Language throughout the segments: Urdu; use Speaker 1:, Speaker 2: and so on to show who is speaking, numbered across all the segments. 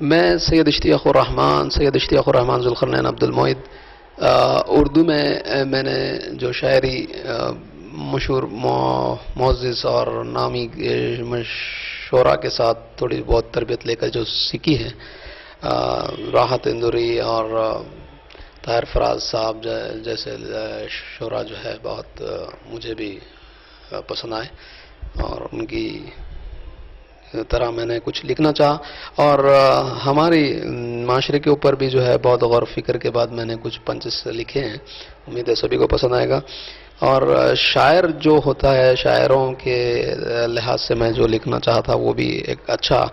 Speaker 1: میں سید اشتیاق الرحمان ذوالقرنین عبد المعید، اردو میں میں نے جو شاعری مشہور معزز اور نامی شعراء کے ساتھ تھوڑی بہت تربیت لے کر جو سیکھی ہے، راحت اندوری اور طاہر فراز صاحب جیسے شعراء جو ہے بہت مجھے بھی پسند آئے، اور ان کی طرح میں نے کچھ لکھنا چاہا، اور ہماری معاشرے کے اوپر بھی جو ہے بہت غور و فکر کے بعد میں نے کچھ پنچز لکھے ہیں، امید ہے سبھی کو پسند آئے گا۔ اور شاعر جو ہوتا ہے، شاعروں کے لحاظ سے میں جو لکھنا چاہا تھا وہ بھی ایک اچھا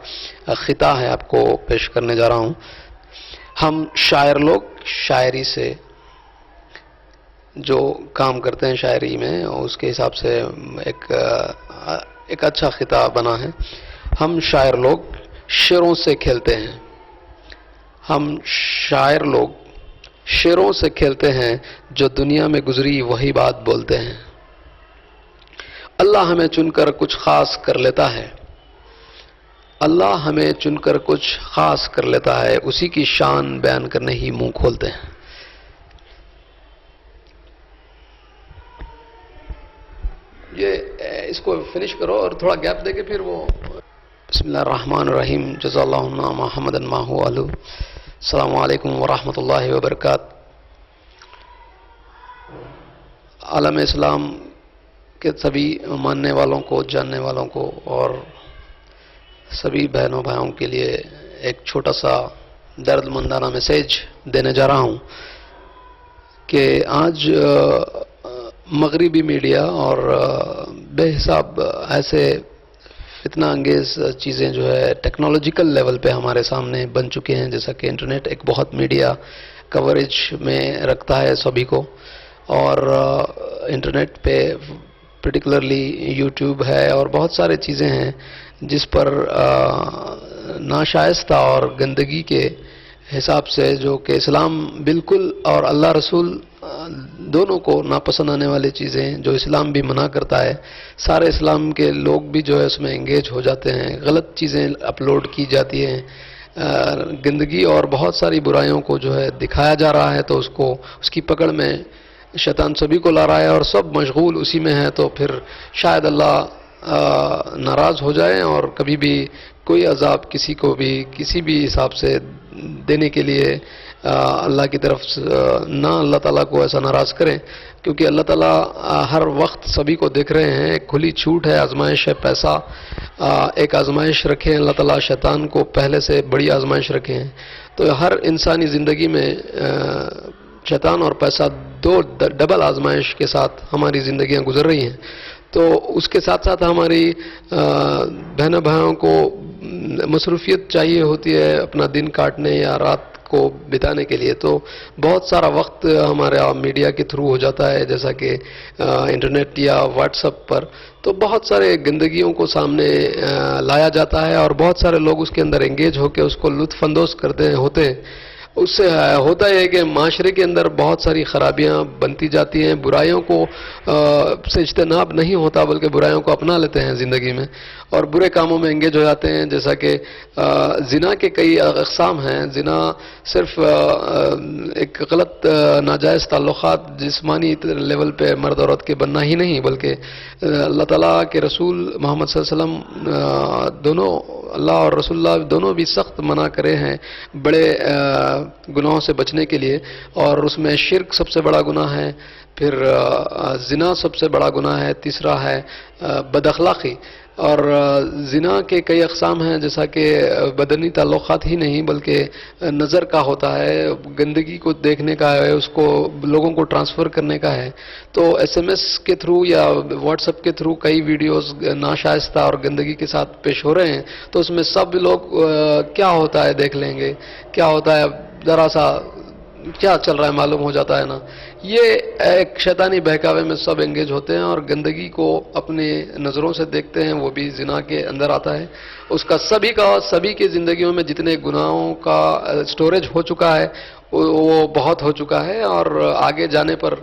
Speaker 1: خطہ ہے آپ کو پیش کرنے جا رہا ہوں۔ ہم شاعر لوگ شاعری سے جو کام کرتے ہیں شاعری میں، اس کے حساب سے ایک اچھا خطہ بنا ہے۔ ہم شاعر لوگ شعروں سے کھیلتے ہیں، ہم شاعر لوگ شعروں سے کھیلتے ہیں، جو دنیا میں گزری وہی بات بولتے ہیں۔ اللہ ہمیں چن کر کچھ خاص کر لیتا ہے، اللہ ہمیں چن کر کچھ خاص کر لیتا ہے، اسی کی شان بیان کرنے ہی منہ کھولتے ہیں۔ یہ اس کو فنش کرو اور تھوڑا گیپ دے کے پھر وہ بسم اللہ الرحمن الرحیم۔ جزا اللہ عنا محمد ما هو اہلہ۔ السلام علیکم ورحمۃ اللہ وبرکاتہ۔ عالم اسلام کے سبھی ماننے والوں کو، جاننے والوں کو، اور سبھی بہنوں بھائیوں کے لیے ایک چھوٹا سا درد مندانہ میسیج دینے جا رہا ہوں کہ آج مغربی میڈیا اور بے حساب ایسے فتنہ انگیز چیزیں جو ہے ٹیکنالوجیکل لیول پہ ہمارے سامنے بن چکے ہیں، جیسا کہ انٹرنیٹ ایک بہت میڈیا کوریج میں رکھتا ہے سبھی کو، اور انٹرنیٹ پہ پرٹیکولرلی یوٹیوب ہے اور بہت سارے چیزیں ہیں جس پر ناشائستہ اور گندگی کے حساب سے، جو کہ اسلام بالکل اور اللہ رسول دونوں کو ناپسند آنے والی چیزیں جو اسلام بھی منع کرتا ہے، سارے اسلام کے لوگ بھی جو ہے اس میں انگیج ہو جاتے ہیں، غلط چیزیں اپلوڈ کی جاتی ہیں، گندگی اور بہت ساری برائیوں کو جو ہے دکھایا جا رہا ہے، تو اس کی پکڑ میں شیطان سبھی کو لا رہا ہے اور سب مشغول اسی میں ہے، تو پھر شاید اللہ ناراض ہو جائے اور کبھی بھی کوئی عذاب کسی کو بھی کسی بھی حساب سے دینے کے لیے اللہ کی طرف نہ اللہ تعالیٰ کو ایسا ناراض کریں، کیونکہ اللہ تعالیٰ ہر وقت سبھی کو دیکھ رہے ہیں۔ ایک کھلی چھوٹ ہے، آزمائش ہے، پیسہ ایک آزمائش رکھے ہیں اللہ تعالیٰ، شیطان کو پہلے سے بڑی آزمائش رکھے ہیں، تو ہر انسانی زندگی میں شیطان اور پیسہ دو ڈبل آزمائش کے ساتھ ہماری زندگیاں گزر رہی ہیں، تو اس کے ساتھ ساتھ ہماری بہنوں بھائیوں کو مصروفیت چاہیے ہوتی ہے اپنا دن کاٹنے یا رات کو بتانے کے لیے، تو بہت سارا وقت ہمارا میڈیا کے تھرو ہو جاتا ہے، جیسا کہ انٹرنیٹ یا واٹس ایپ پر، تو بہت سارے گندگیوں کو سامنے لایا جاتا ہے اور بہت سارے لوگ اس کے اندر انگیج ہو کے اس کو لطف اندوز ہوتے ہیں۔ اس سے ہوتا ہے کہ معاشرے کے اندر بہت ساری خرابیاں بنتی جاتی ہیں، برائیوں کو سے اجتناب نہیں ہوتا بلکہ برائیوں کو اپنا لیتے ہیں زندگی میں اور برے کاموں میں انگیج ہو جاتے ہیں، جیسا کہ زنا کے کئی اقسام ہیں۔ زنا صرف ایک غلط ناجائز تعلقات جسمانی لیول پہ مرد عورت کے بننا ہی نہیں، بلکہ اللہ تعالیٰ کے رسول محمد صلی اللہ علیہ وسلم دونوں، اللہ اور رسول اللہ دونوں بھی سخت منع کرے ہیں بڑے گناہوں سے بچنے کے لیے، اور اس میں شرک سب سے بڑا گناہ ہے، پھر زنا سب سے بڑا گناہ ہے، تیسرا ہے بد اخلاقی۔ اور زنا کے کئی اقسام ہیں، جیسا کہ بدنی تعلقات ہی نہیں بلکہ نظر کا ہوتا ہے، گندگی کو دیکھنے کا ہے، اس کو لوگوں کو ٹرانسفر کرنے کا ہے، تو ایس ایم ایس کے تھرو یا واٹس ایپ کے تھرو کئی ویڈیوز ناشائستہ اور گندگی کے ساتھ پیش ہو رہے ہیں، تو اس میں سب لوگ کیا ہوتا ہے دیکھ لیں گے، کیا ہوتا ہے ذرا سا کیا چل رہا ہے معلوم ہو جاتا ہے نا۔ یہ ایک شیطانی بہکاوے میں سب انگیج ہوتے ہیں اور گندگی کو اپنے نظروں سے دیکھتے ہیں، وہ بھی زنا کے اندر آتا ہے۔ اس کا سبھی کی زندگیوں میں جتنے گناہوں کا سٹوریج ہو چکا ہے وہ بہت ہو چکا ہے، اور آگے جانے پر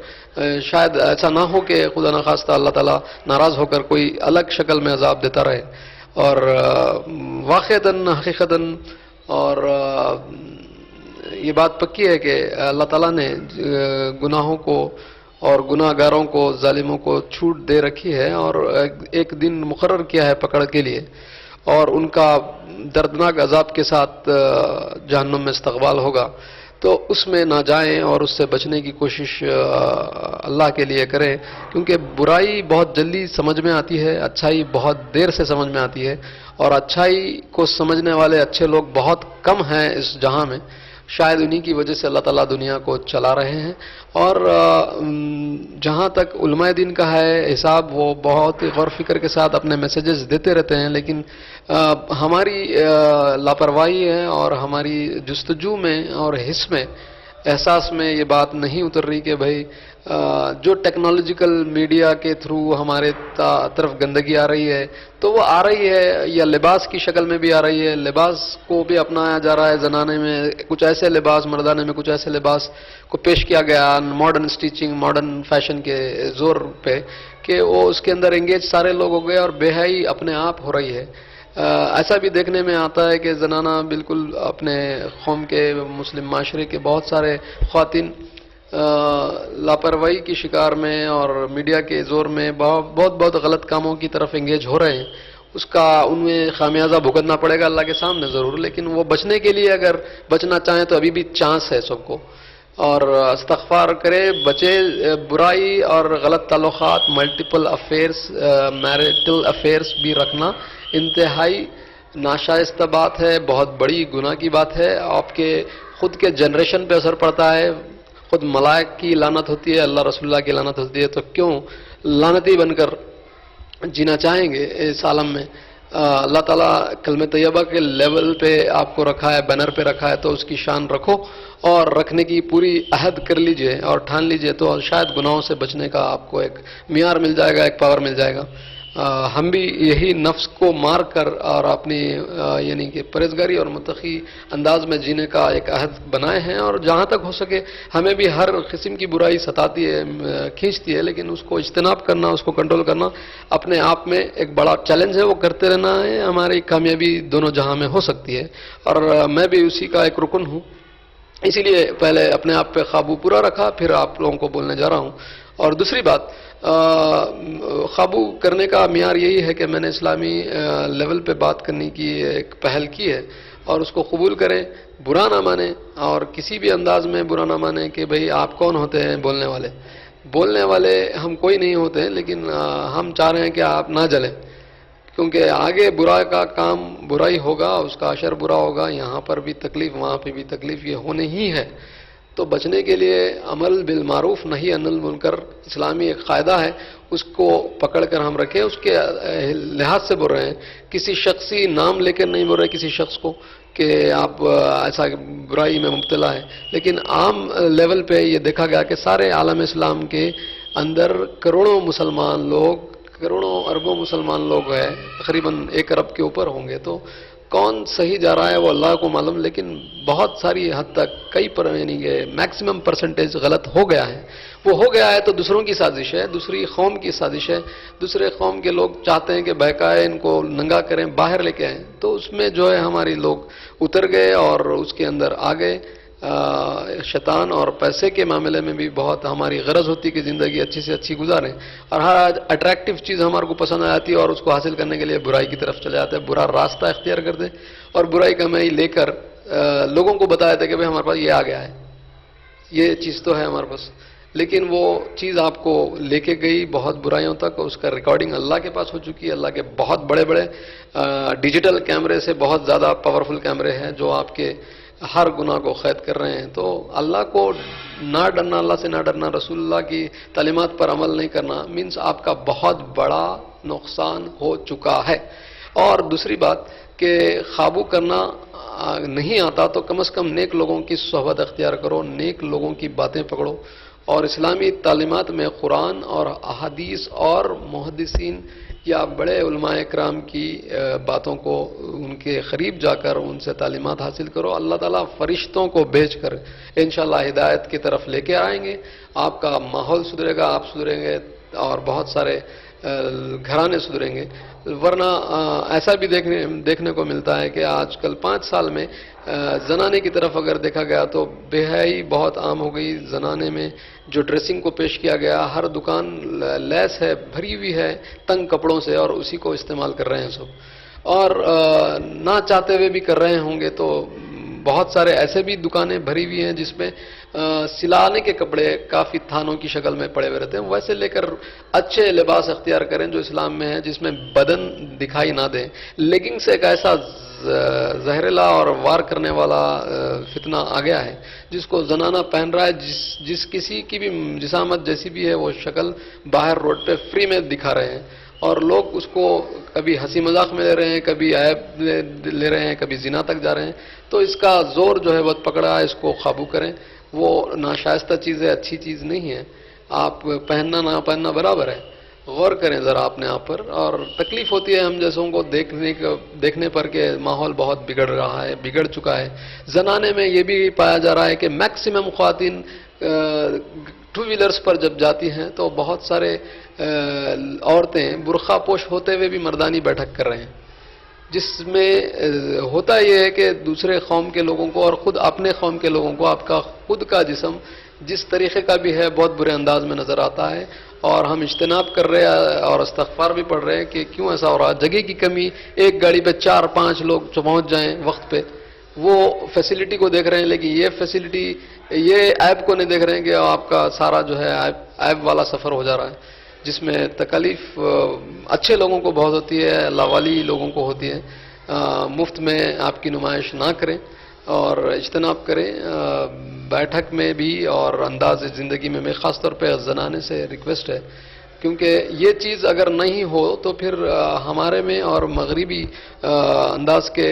Speaker 1: شاید ایسا نہ ہو کہ خدا نخواستہ اللہ تعالیٰ ناراض ہو کر کوئی الگ شکل میں عذاب دیتا رہے۔ اور واقعتاً حقیقتاً اور یہ بات پکی ہے کہ اللہ تعالیٰ نے گناہوں کو اور گناہ گاروں کو، ظالموں کو چھوٹ دے رکھی ہے، اور ایک دن مقرر کیا ہے پکڑ کے لیے، اور ان کا دردناک عذاب کے ساتھ جہنم میں استقبال ہوگا. تو اس میں نہ جائیں اور اس سے بچنے کی کوشش اللہ کے لیے کریں، کیونکہ برائی بہت جلدی سمجھ میں آتی ہے، اچھائی بہت دیر سے سمجھ میں آتی ہے، اور اچھائی کو سمجھنے والے اچھے لوگ بہت کم ہیں اس جہاں میں. شاید انہی کی وجہ سے اللہ تعالیٰ دنیا کو چلا رہے ہیں. اور جہاں تک علماء دین کا ہے حساب، وہ بہت غور فکر کے ساتھ اپنے میسیجز دیتے رہتے ہیں، لیکن ہماری لاپرواہی ہے اور ہماری جستجو میں اور حس میں، احساس میں یہ بات نہیں اتر رہی کہ بھائی جو ٹیکنالوجیکل میڈیا کے تھرو ہمارے طرف گندگی آ رہی ہے، تو وہ آ رہی ہے یا لباس کی شکل میں بھی آ رہی ہے. لباس کو بھی اپنایا جا رہا ہے، زنانے میں کچھ ایسے لباس، مردانے میں کچھ ایسے لباس کو پیش کیا گیا ماڈرن سٹیچنگ، ماڈرن فیشن کے زور پہ، کہ وہ اس کے اندر انگیج سارے لوگ ہو گئے اور بے حیائی اپنے آپ ہو رہی ہے. ایسا بھی دیکھنے میں آتا ہے کہ زنانہ بالکل اپنے قوم کے، مسلم معاشرے کے بہت سارے خواتین لاپرواہی کی شکار میں اور میڈیا کے زور میں بہت غلط کاموں کی طرف انگیج ہو رہے ہیں. اس کا ان میں خامیازہ بھگتنا پڑے گا اللہ کے سامنے ضرور، لیکن وہ بچنے کے لیے اگر بچنا چاہیں تو ابھی بھی چانس ہے سب کو. اور استغفار کرے، بچے برائی اور غلط تعلقات، ملٹیپل افیئرس، میرٹل افیئرس بھی رکھنا انتہائی ناشائستہ بات ہے، بہت بڑی گناہ کی بات ہے. آپ کے خود کے جنریشن پہ اثر پڑتا ہے، خود ملائک کی لعنت ہوتی ہے، اللہ رسول اللہ کی لعنت ہوتی ہے، تو کیوں لعنتی بن کر جینا چاہیں گے اس عالم میں؟ اللہ تعالیٰ کلمہ طیبہ کے لیول پہ آپ کو رکھا ہے، بینر پہ رکھا ہے، تو اس کی شان رکھو اور رکھنے کی پوری عہد کر لیجئے اور ٹھان لیجئے، تو شاید گناہوں سے بچنے کا آپ کو ایک معیار مل جائے گا، ایک پاور مل جائے گا. ہم بھی یہی نفس کو مار کر اور اپنی یعنی کہ پرہیزگاری اور متقی انداز میں جینے کا ایک عہد بنائے ہیں، اور جہاں تک ہو سکے ہمیں بھی ہر قسم کی برائی ستاتی ہے، کھینچتی ہے، لیکن اس کو اجتناب کرنا، اس کو کنٹرول کرنا اپنے آپ میں ایک بڑا چیلنج ہے. وہ کرتے رہنا ہے، ہماری کامیابی دونوں جہاں میں ہو سکتی ہے، اور میں بھی اسی کا ایک رکن ہوں. اسی لیے پہلے اپنے آپ پہ قابو پورا رکھا، پھر آپ لوگوں کو بولنے جا رہا ہوں. اور دوسری بات، قابو کرنے کا معیار یہی ہے کہ میں نے اسلامی لیول پہ بات کرنے کی ایک پہل کی ہے، اور اس کو قبول کریں، برا نہ مانیں، اور کسی بھی انداز میں برا نہ مانیں کہ بھئی آپ کون ہوتے ہیں بولنے والے. بولنے والے ہم کوئی نہیں ہوتے ہیں، لیکن ہم چاہ رہے ہیں کہ آپ نہ جلیں، کیونکہ آگے برا کا کام برائی ہوگا، اس کا اثر برا ہوگا، یہاں پر بھی تکلیف، وہاں پہ بھی تکلیف، یہ ہونے ہی ہے. تو بچنے کے لیے عمل بالمعروف نہی عن المنکر اسلامی ایک قاعدہ ہے، اس کو پکڑ کر ہم رکھیں. اس کے لحاظ سے بول رہے ہیں، کسی شخصی نام لے کر نہیں بول رہے کسی شخص کو کہ آپ ایسا برائی میں مبتلا ہے، لیکن عام لیول پہ یہ دیکھا گیا کہ سارے عالم اسلام کے اندر کروڑوں مسلمان لوگ، کروڑوں اربوں مسلمان لوگ ہیں، تقریباً 1 ارب کے اوپر ہوں گے. تو کون صحیح جا رہا ہے وہ اللہ کو معلوم، لیکن بہت ساری حد تک کئی یعنی کہ میکسیمم پرسنٹیج غلط ہو گیا ہے. وہ ہو گیا ہے تو دوسروں کی سازش ہے، دوسری قوم کی سازش ہے، دوسرے قوم کے لوگ چاہتے ہیں کہ بہکائے، ان کو ننگا کریں، باہر لے کے آئیں. تو اس میں جو ہے ہماری لوگ اتر گئے اور اس کے اندر آ گئے. شیطان اور پیسے کے معاملے میں بھی بہت ہماری غرض ہوتی کہ زندگی اچھی سے اچھی گزاریں، اور ہر اٹریکٹیو چیز ہمارے کو پسند آ جاتی ہے، اور اس کو حاصل کرنے کے لیے برائی کی طرف چلے جاتے ہیں، برا راستہ اختیار کر دیں، اور برائی کا میں لے کر لوگوں کو بتایا تھا کہ بھئی ہمارے پاس یہ آ گیا ہے، یہ چیز تو ہے ہمارے پاس. لیکن وہ چیز آپ کو لے کے گئی بہت برائیوں تک، اس کا ریکارڈنگ اللہ کے پاس ہو چکی ہے. اللہ کے بہت بڑے بڑے ڈیجیٹل کیمرے سے بہت زیادہ پاورفل کیمرے ہیں جو آپ کے ہر گناہ کو قید کر رہے ہیں. تو اللہ کو نہ ڈرنا، اللہ سے نہ ڈرنا، رسول اللہ کی تعلیمات پر عمل نہیں کرنا مینس آپ کا بہت بڑا نقصان ہو چکا ہے. اور دوسری بات کہ قابو کرنا نہیں آتا تو کم از کم نیک لوگوں کی صحبت اختیار کرو، نیک لوگوں کی باتیں پکڑو، اور اسلامی تعلیمات میں قرآن اور احادیث اور محدثین یا بڑے علماء اکرام کی باتوں کو ان کے قریب جا کر ان سے تعلیمات حاصل کرو. اللہ تعالیٰ فرشتوں کو بھیج کر انشاءاللہ ہدایت کی طرف لے کے آئیں گے. آپ کا ماحول سدھرے گا، آپ سدھریں گے، اور بہت سارے گھرانے سدھریں گے. ورنہ ایسا بھی دیکھنے کو ملتا ہے کہ آج کل 5 سال میں زنانے کی طرف اگر دیکھا گیا تو بے حیائی بہت عام ہو گئی. زنانے میں جو ڈریسنگ کو پیش کیا گیا، ہر دکان لیس ہے، بھری ہوئی ہے تنگ کپڑوں سے، اور اسی کو استعمال کر رہے ہیں سب. اور نہ چاہتے ہوئے بھی کر رہے ہوں گے. تو بہت سارے ایسے بھی دکانیں بھری ہوئی ہیں جس میں سلانے کے کپڑے کافی تھانوں کی شکل میں پڑے ہوئے رہتے ہیں. ویسے لے کر اچھے لباس اختیار کریں جو اسلام میں ہے، جس میں بدن دکھائی نہ دیں. لیگنگس ایک ایسا زہریلا اور وار کرنے والا فتنہ آ گیا ہے جس کو زنانہ پہن رہا ہے. جس کسی کی بھی جسامت جیسی بھی ہے وہ شکل باہر روڈ پہ فری میں دکھا رہے ہیں، اور لوگ اس کو کبھی ہنسی مذاق میں لے رہے ہیں، کبھی عیب لے رہے ہیں، کبھی زنا تک جا رہے ہیں. تو اس کا زور جو ہے بہت پکڑا ہے، اس کو قابو کریں. وہ ناشائستہ چیز ہے، اچھی چیز نہیں ہے. آپ پہننا نہ پہننا برابر ہے. غور کریں ذرا اپنے آپ پر. اور تکلیف ہوتی ہے ہم جیسوں کو دیکھنے پر کہ ماحول بہت بگڑ رہا ہے، بگڑ چکا ہے. زنانے میں یہ بھی پایا جا رہا ہے کہ میکسیمم خواتین ٹو ویلرز پر جب جاتی ہیں تو بہت سارے عورتیں برقع پوش ہوتے ہوئے بھی مردانی بیٹھک کر رہے ہیں، جس میں ہوتا یہ ہے کہ دوسرے قوم کے لوگوں کو اور خود اپنے قوم کے لوگوں کو آپ کا خود کا جسم جس طریقے کا بھی ہے بہت برے انداز میں نظر آتا ہے. اور ہم اجتناب کر رہے ہیں اور استغفار بھی پڑھ رہے ہیں کہ کیوں ایسا ہو رہا ہے. جگہ کی کمی، ایک گاڑی پہ 4-5 لوگ جو پہنچ جائیں وقت پہ، وہ فیسلٹی کو دیکھ رہے ہیں، لیکن یہ فیسلٹی، یہ ایپ کو نہیں دیکھ رہے ہیں کہ آپ کا سارا جو ہے ایپ والا سفر ہو جا رہا ہے، جس میں تکلیف اچھے لوگوں کو بہت ہوتی ہے، اللہ والی لوگوں کو ہوتی ہے. مفت میں آپ کی نمائش نہ کریں اور اجتناب کریں بیٹھک میں بھی اور انداز زندگی میں. خاص طور پہ زنانے سے ریکویسٹ ہے، کیونکہ یہ چیز اگر نہیں ہو تو پھر ہمارے میں اور مغربی انداز کے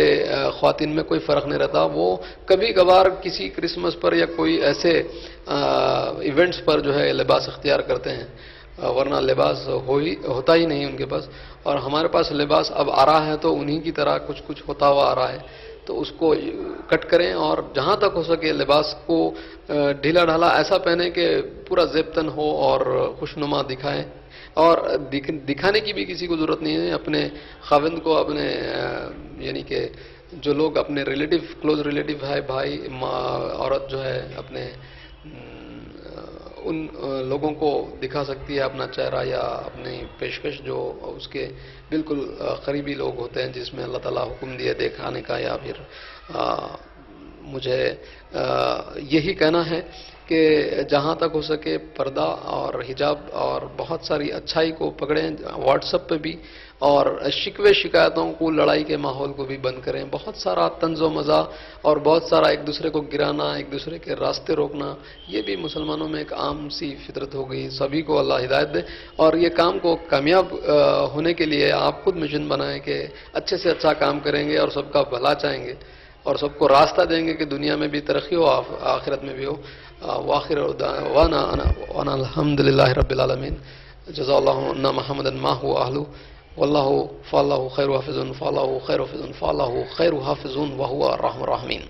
Speaker 1: خواتین میں کوئی فرق نہیں رہتا. وہ کبھی کبھار کسی کرسمس پر یا کوئی ایسے ایونٹس پر جو ہے لباس اختیار کرتے ہیں، ورنہ لباس ہوتا ہی نہیں ان کے پاس. اور ہمارے پاس لباس اب آ رہا ہے تو انہی کی طرح کچھ ہوتا ہوا آ رہا ہے. تو اس کو کٹ کریں اور جہاں تک ہو سکے لباس کو ڈھیلا ڈھالا ایسا پہنیں کہ پورا زیب تن ہو اور خوشنما دکھائیں. اور دکھانے کی بھی کسی کو ضرورت نہیں ہے. اپنے خاوند کو، اپنے یعنی کہ جو لوگ اپنے ریلیٹیو، کلوز ریلیٹیو ہے، بھائی ماں، عورت جو ہے، اپنے ان لوگوں کو دکھا سکتی ہے اپنا چہرہ یا اپنی پیشکش جو اس کے بالکل قریبی لوگ ہوتے ہیں، جس میں اللہ تعالیٰ حکم دیے دکھانے کا. یا پھر مجھے یہی کہنا ہے کہ جہاں تک ہو سکے پردہ اور حجاب اور بہت ساری اچھائی کو پکڑیں. واٹس ایپ پہ بھی، اور شکوے شکایتوں کو، لڑائی کے ماحول کو بھی بند کریں. بہت سارا طنز و مزاح اور بہت سارا ایک دوسرے کو گرانا، ایک دوسرے کے راستے روکنا، یہ بھی مسلمانوں میں ایک عام سی فطرت ہو گئی. سبھی کو اللہ ہدایت دے. اور یہ کام کو کامیاب ہونے کے لیے آپ خود مشن بنائیں کہ اچھے سے اچھا کام کریں گے اور سب کا بھلا چاہیں گے اور سب کو راستہ دیں گے کہ دنیا میں بھی ترقی ہو، آخرت میں بھی ہو. وآخر دعوانا وانا الحمد للہ رب العالمین. جزا اللہ عنا محمدا ما هو اہلہ واللہ فاللہ خیر حافظ فاللہ خیر حافظ فاللہ خیر حافظ وهو ارحم الراحمین.